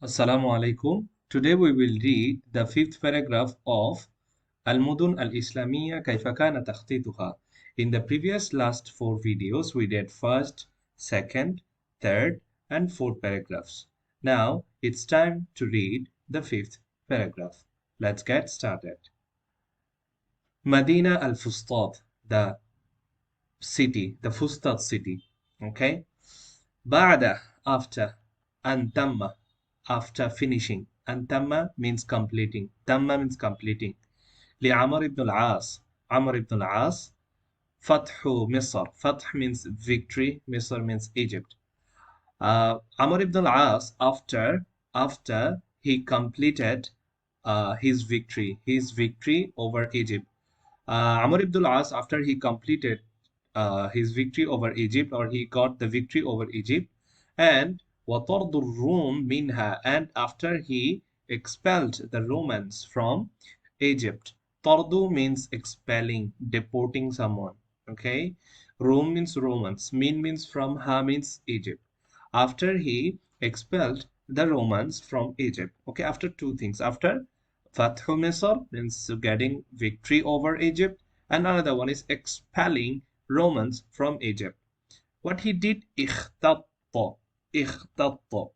Assalamu alaikum. Today we will read the fifth paragraph of المدن الإسلامية كيف كان تخطيطها. In the previous last four videos, we did first, second, third, and fourth paragraphs. Now it's time to read the fifth paragraph. Let's get started. Medina al-Fustat, the city, the Fustat city. Okay. بعد, after, and tamma, after finishing, and tamma means completing, tamma means completing. لعمر ibn al-As, Amr ibn al-As, فتح مصر, فتح means victory, Misr means Egypt. Amr ibn al-As, after he completed his victory over Egypt. Amr ibn al-As, after he completed his victory over Egypt, or he got the victory over Egypt, and وَطَرْدُ الرُّومِ minha, and after he expelled the Romans from Egypt. Tardu means expelling, deporting someone. Okay, Rome means Romans, min means from, ha means Egypt. After he expelled the Romans from Egypt. Okay, after two things, after Fathu Misr means getting victory over Egypt, and another one is expelling Romans from Egypt. What he did, اختط, اختط.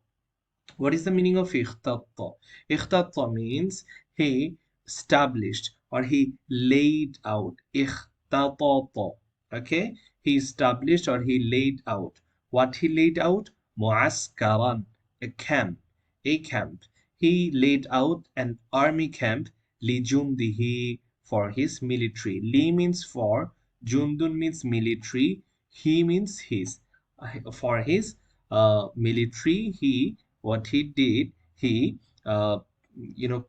What is the meaning of اختط? اختط means he established or he laid out. اختطط. Okay, he established or he laid out. What he laid out? معسكرا, a camp, a camp. He laid out an army camp لجنده, for his military. Li means for, Jundun means military, he means his. For his military, what he did, he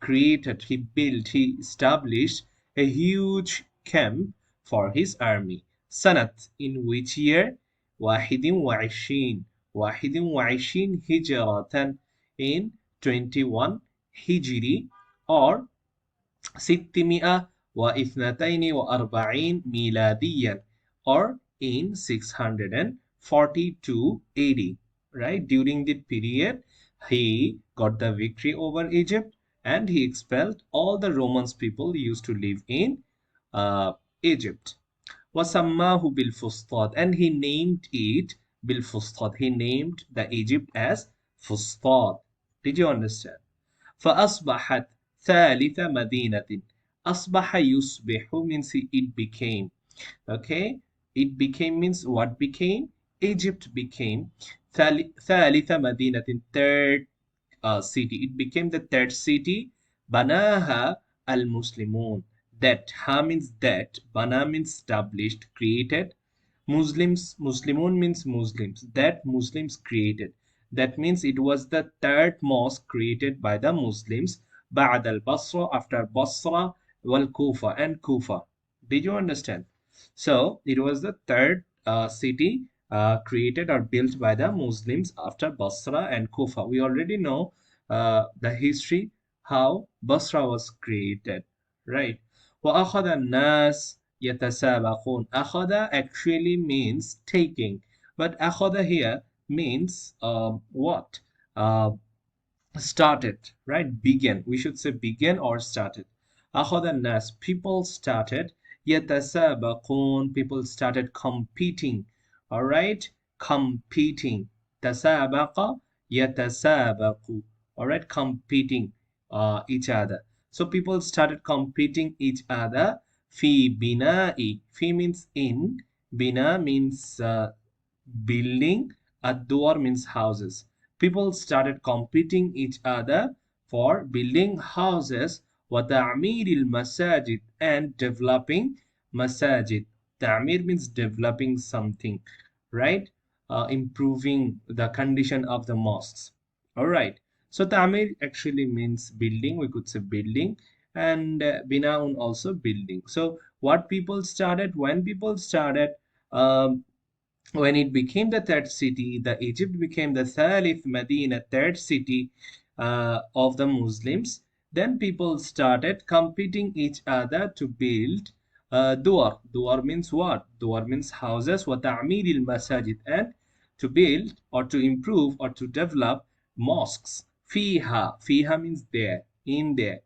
created, he built, he established a huge camp for his army. Sanat, in which year? Wahidin وعشرين, wahidin وعشرين hijratan, in 21 hijri, or ستمائة واثنتين وأربعين ميلاديا, or in 642 AD. Right, during that period he got the victory over Egypt, and he expelled all the Romans people used to live in Egypt. وسماه بالفسطاط, and he named it بالفسطاط, he named the Egypt as Fustat. Did you understand? فأصبحت ثالث مدينة. أصبح يصبح means it became. Okay, it became means what became? Egypt became ثالث مدينة, third city. It became the third city. بناها المسلمون. That, ha means that, bana means established, created. Muslimun means Muslims. That Muslims created. That means it was the third mosque created by the Muslims. بعد البصرة, after Basra, wal Kufa, and Kufa. Did you understand? So it was the third city created or built by the Muslims after Basra and Kufa. We already know the history how Basra was created, right? وأخذ الناس يتسابقون. أخذ actually means taking, but أخذ here means what? Started, right? Began. We should say began or started. أخذ الناس, people started. يتسابقون, people started competing. All right, competing. تسابق يتسابق. All right, competing each other. So people started competing each other. في بناء, في means in, bina means building, ad-duwar means houses. People started competing each other for building houses. وتعمير المساجد, and developing masajid. Ta'mir means developing something, right? Improving the condition of the mosques. All right. So ta'mir actually means building. We could say building, and binaun also building. So what people started, when people started, um, when it became the third city, the Egypt became the Thalith Medina, third city of the Muslims. Then people started competing each other to build duar. Duar means what? Duar means houses. وَتَعْمِيرِ الْمَسَاجِد, and to build or to improve or to develop mosques. Fiha means there, in there.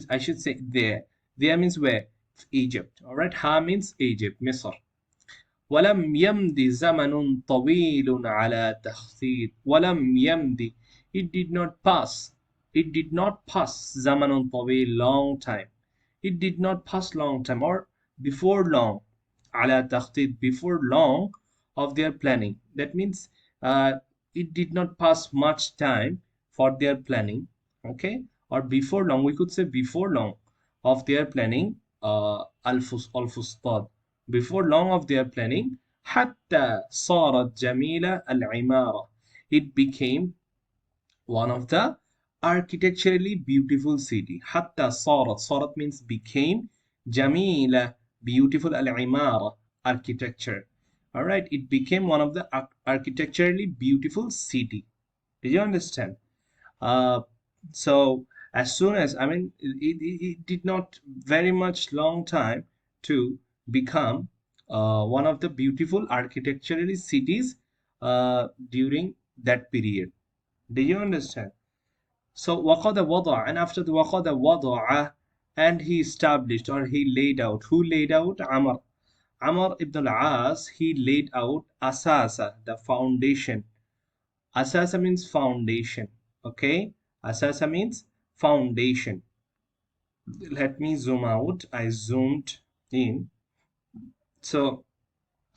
I should say there. There means where? Egypt. All right. Ha means Egypt, Misr. ولم يمض زمن طويل على تخطيط. ولم يمض. It did not pass. It did not pass زمن طويل, long time. It did not pass long time, or before long. على تخطيط, before long of their planning. That means it did not pass much time for their planning. Okay, or before long, we could say before long of their planning. الفسطاط, before long of their planning. حتى صارت جميلة العمارة. It became one of the architecturally beautiful city. حتى صارت means became. جميلة, beautiful. العمارة, architecture. All right, it became one of the architecturally beautiful city. Did you understand? Uh, so as soon as, I mean, it did not very much long time to become one of the beautiful architecturally cities during that period. Do you understand? So وقد وضع, and after the وقد وضع, and he established or he laid out. Who laid out? Amr ibn al-As, he laid out Asasa, the foundation. Asasa means foundation. Okay, Asasa means foundation. Let me zoom out. I zoomed in. So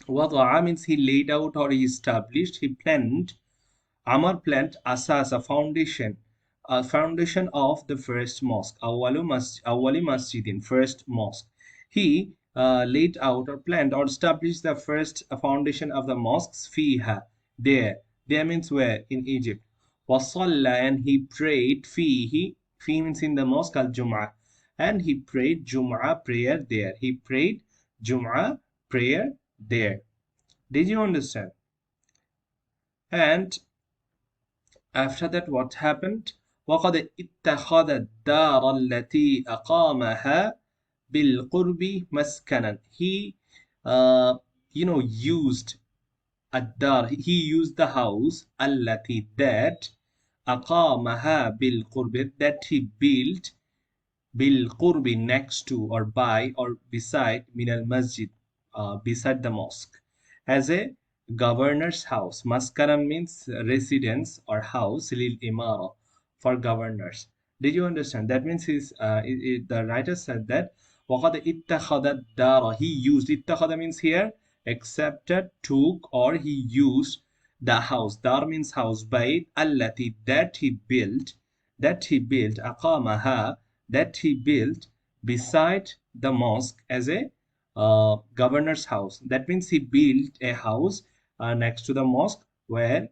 wada'a means he laid out or he established, he planned. Amar planned Asasa, foundation, a foundation of the first mosque. Awali masjidin, first mosque. He laid out or planned or established the first foundation of the mosques. Fiha, there. There means where? In Egypt. Wasalla, and he prayed. Fihi, fi means in the mosque al Jum'ah. And he prayed Jum'ah prayer there. He prayed Jum'ah prayer there. Did you understand? And after that, what happened? وَقَدْ اتَّخَذَ الدَّارَ الَّتِي أَقَامَهَا بِالْقُرْبِ مَسْكَنًا. He, used الدار. He used the house التي, that أقامها بالقرب, that he built بالقرب, next to or by or beside من المسجد, beside the mosque, as a governor's house. Maskaran means residence or house. Lil imara, for governors. Did you understand? That means the writer said that وَقَدْ اتَّخَذَ الدَّارَ. He used. اتَّخَذ means here accepted, took, or he used the house. Dar means house. Bayt allati, that he built. أقامها, that he built beside the mosque, as a governor's house. That means he built a house next to the mosque where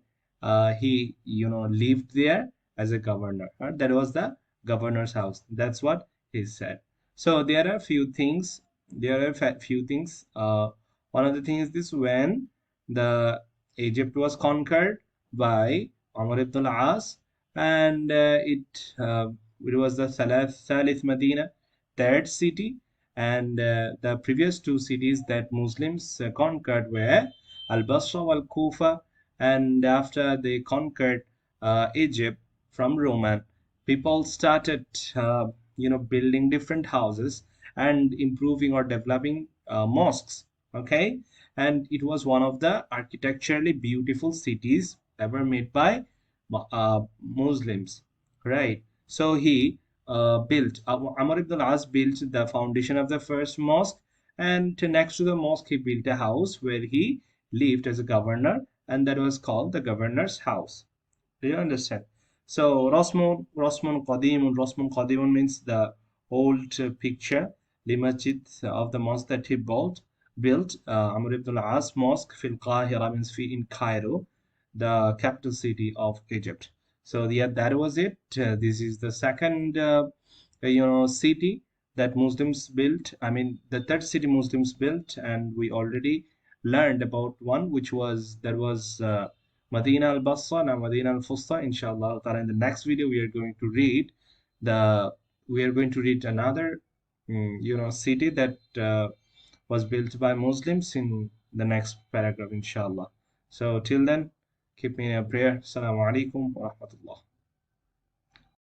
he lived there as a governor. That was the governor's house. That's what he said. So there are few things. One of the things is this: when the Egypt was conquered by Amr ibn al-As, and it was the Thalith Medina, third city, and the previous two cities that Muslims conquered were Al-Basra wal Kufa. And after they conquered Egypt from Roman, people started building different houses and improving or developing mosques. Okay, and it was one of the architecturally beautiful cities ever made by Muslims, right? So he built, Amr ibn al-As built the foundation of the first mosque, and next to the mosque he built a house where he lived as a governor, and that was called the governor's house. Do you understand? So Rasmun Qadimun means the old picture, the masjid of the mosque that he built Amr ibn al-As mosque fil Qahira means in Cairo, the capital city of Egypt. So yeah, that was it. This is the second city that Muslims built. I mean, the third city Muslims built, and we already learned about one, which was Medina al-Basra and Medina al-Fusta. Inshallah, in the next video we are going to read another city that was built by Muslims in the next paragraph, inshallah. So till then, keep me in a prayer. Assalamu alaikum wa rahmatullah.